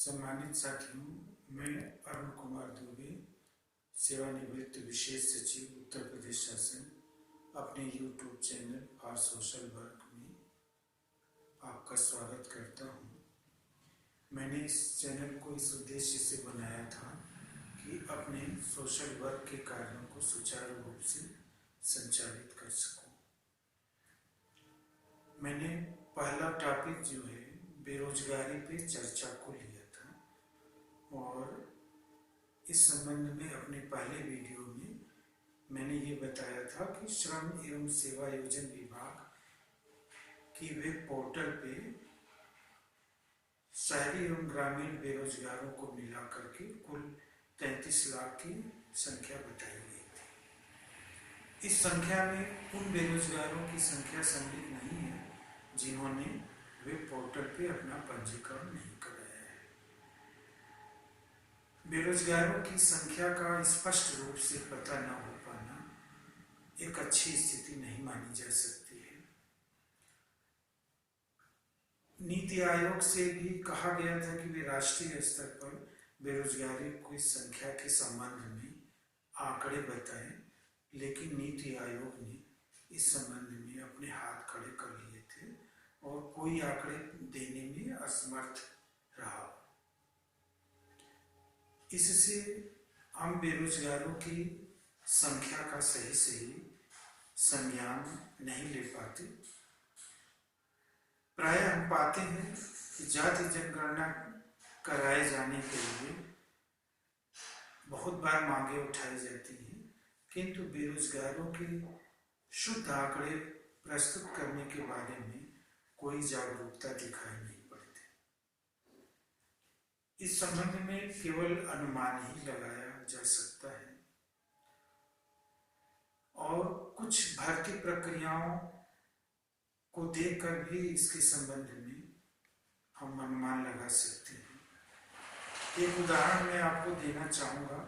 सम्मानित साथियों, मैं अरुण कुमार दुबे, सेवानिवृत्त विशेष सचिव उत्तर प्रदेश शासन, अपने YouTube channel for social work में आपका स्वागत करता हूँ। मैंने इस चैनल को इस उद्देश्य से बनाया था कि अपने सोशल वर्क के कार्यों को सुचारू रूप से संचालित कर सकूँ। मैंने पहला टॉपिक जो है बेरोजगारी पे चर्चा को लिया था और इस संबंध में अपने पहले वीडियो में मैंने ये बताया था कि श्रम एवं सेवा योजन विभाग की वेब पोर्टल पे शहरी एवं ग्रामीण बेरोजगारों को मिला करके कुल 33 लाख की संख्या बताई गई थी। इस संख्या में उन बेरोजगारों की संख्या सम्मिलित नहीं है जिन्होंने वेब पोर्टल पे अपना पंजीकरण नहीं कराया है। बेरोजगारों की संख्या का स्पष्ट रूप से पता न हो पाना एक अच्छी स्थिति नहीं मानी जा सकती है। नीति आयोग से भी कहा गया था कि वे राष्ट्रीय स्तर पर बेरोजगारी की संख्या के संबंध में आंकड़े बताएं, लेकिन नीति आयोग ने इस संबंध में अपने हाथ खड़े कर लिए थे और कोई आंकड़े देने में असमर्थ रहा। इससे हम बेरोजगारों की संख्या का सही संज्ञान नहीं ले पाते। प्राय हम पाते हैं कि जाति जनगणना कराए जाने के लिए बहुत बार मांगे उठाई जाती हैं, किंतु बेरोजगारों के शुद्ध आंकड़े प्रस्तुत करने के बारे में कोई जागरूकता दिखाई नहीं पड़ती। इस संबंध में केवल अनुमान ही लगाया जा सकता है और कुछ भर्ती प्रक्रियाओं को देखकर भी इसके संबंध में हम अनुमान लगा सकते हैं। एक उदाहरण मैं आपको देना चाहूँगा।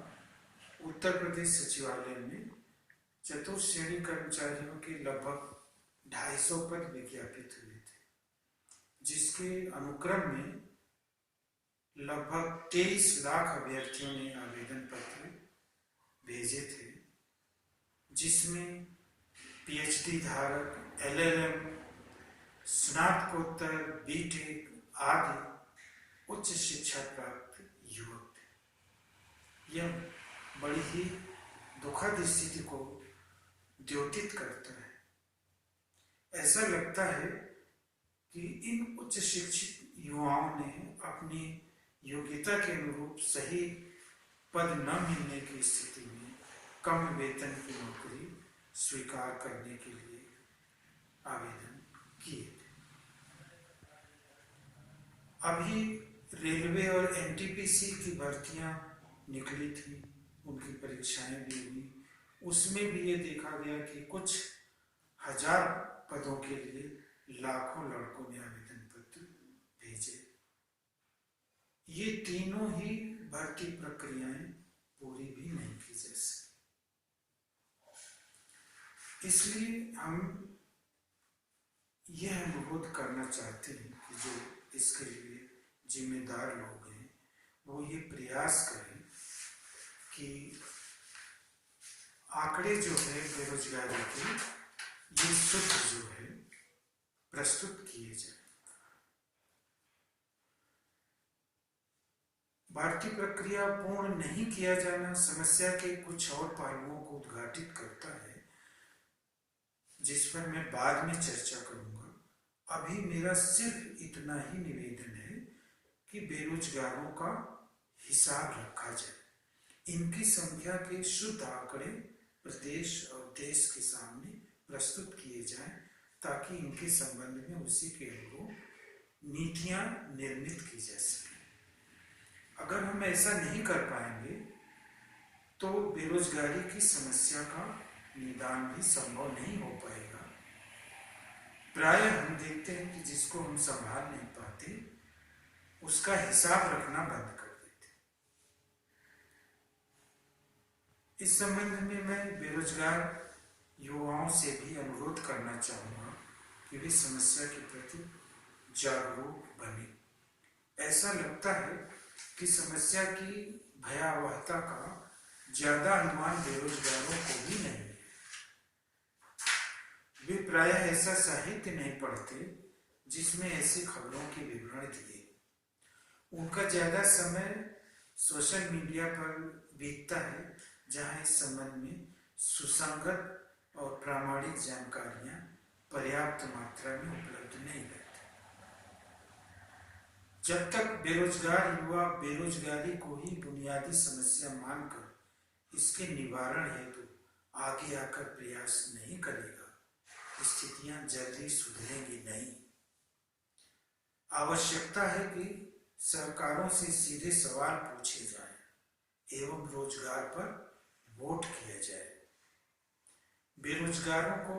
उत्तर प्रदेश सचिवालय में चतुर्थ श्रेणी कर्मचारियों के लगभग 250 पद विज्ञापित हुए थे, जिसके अनुक्रम में लगभग 23 लाख अभ्यर्थियों ने आवेदन पत्र भेजे थे, जिसमें पीएचडी धारक, एलएलएम, स्नातकोत्तर, बीटेक आदि उच्च शिक्षा प्राप्त युवक थे। यह बड़ी ही दुखद स्थिति को द्योतित करता है। ऐसा लगता है कि इन उच्च शिक्षित युवाओं ने अपनी योग्यता के अनुरूप सही पद न मिलने की स्थिति में कम वेतन की नौकरी स्वीकार करने के लिए आवेदन किए थे। अभी रेलवे और एनटीपीसी की भर्तियां निकली थी, उनकी परीक्षाएं भी हुई। उसमें भी ये देखा गया कि कुछ हजार पदों के लिए लाखों लड़कों ने आवेदन पत्र भेजे। ये तीनों ही भर्ती प्रक्रियाएं पूरी भी नहीं की जा सकी। इसलिए हम यह अनुरोध करना चाहते हैं कि जो इसके लिए जिम्मेदार लोग हैं वो ये प्रयास करें कि आंकड़े जो है बेरोजगारी के ये शुद्ध जो है प्रस्तुत किए जाए। भर्ती प्रक्रिया पूर्ण नहीं किया जाना समस्या के कुछ और पहलुओं को उद्घाटित करता है, जिस पर मैं बाद में चर्चा करूंगा। अभी मेरा सिर्फ इतना ही निवेदन है कि बेरोजगारों का हिसाब रखा जाए, इनकी संख्या के शुद्ध आंकड़े प्रदेश और देश के सामने प्रस्तुत किए जाएं, ताकि इनके संबंध में उसी के अनुरूप नीतियां निर्मित की जा सकें। अगर हम ऐसा नहीं कर पाएंगे तो बेरोजगारी की समस्या का निदान भी संभव नहीं हो पाएगा। प्राय हम देखते हैं कि जिसको हम संभाल नहीं पाते उसका हिसाब रखना बंद कर देते। इस संबंध में मैं बेरोजगार युवाओं से भी अनुरोध करना चाहूँगा कि वे समस्या के प्रति जागरूक बने। ऐसा लगता है कि समस्या की भयावहता का ज्यादा अनुमान बेरोजगारों को भी नहीं है। वे प्रायः ऐसा साहित्य नहीं पढ़ते जिसमें ऐसी खबरों के विवरण दिए। उनका ज्यादा समय सोशल मीडिया पर बीतता है, जहां इस संबंध में सुसंगत और प्रामाणिक जानकारियां पर्याप्त मात्रा में उपलब्ध नहीं रहती। जब तक बेरोजगार युवा बेरोजगारी को ही बुनियादी समस्या मानकर इसके निवारण हेतु आगे आकर प्रयास नहीं करेगा, स्थितियां जल्दी सुधरेंगी नहीं। आवश्यकता है कि सरकारों से सीधे सवाल पूछे जाएं एवं रोजगार पर वोट किया जाए। बेरोजगारों को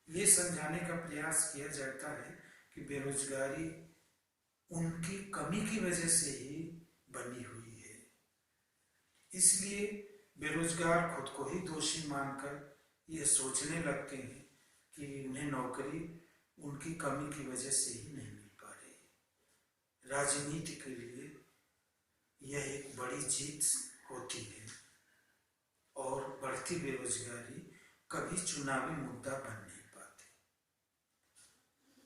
ये समझाने का प्रयास किया जाता है कि बेरोजगारी उनकी कमी की वजह से ही बनी हुई है, इसलिए बेरोजगार खुद को ही दोषी मानकर ये सोचने लगते हैं कि उन्हें नौकरी उनकी कमी की वजह से ही नहीं मिल पा रही। राजनीति के लिए यह एक बड़ी जीत होती है और बढ़ती बेरोजगारी कभी चुनावी मुद्दा बन नहीं पाती।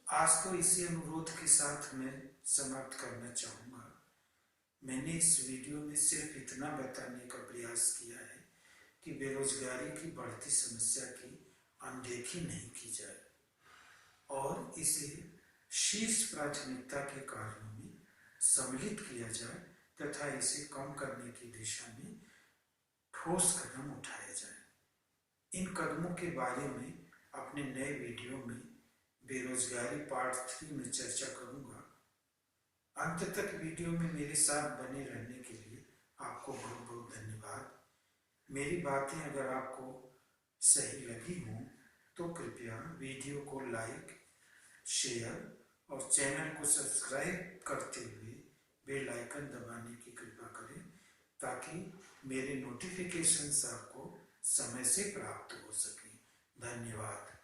आज तो इसी अनुरोध के साथ मैं समाप्त करना चाहूँगा। मैंने इस वीडियो में सिर्फ इतना बताने का प्रयास किया है कि बेरोजगारी की बढ़ती समस्या की अनदेखी नहीं की जाए और इसे शीर्ष प्राथमिकता के कार्यों में सम्मिलित किया जाए तथा इसे कम करने की दिशा में ठोस कदम उठाए जाए। इन कदमों के बारे में अपने नए वीडियो में बेरोजगारी पार्ट 3 में चर्चा करूंगा। अंत तक वीडियो में मेरे साथ बने रहने के लिए आपको बहुत बहुत धन्यवाद। मेरी बातें अगर आपको सही लगी हों तो कृपया वीडियो को लाइक, शेयर और चैनल को सब्सक्राइब करते हुए बेल आइकन दबाने की कृपा करें ताकि मेरे नोटिफिकेशंस आपको समय से प्राप्त हो सके। धन्यवाद।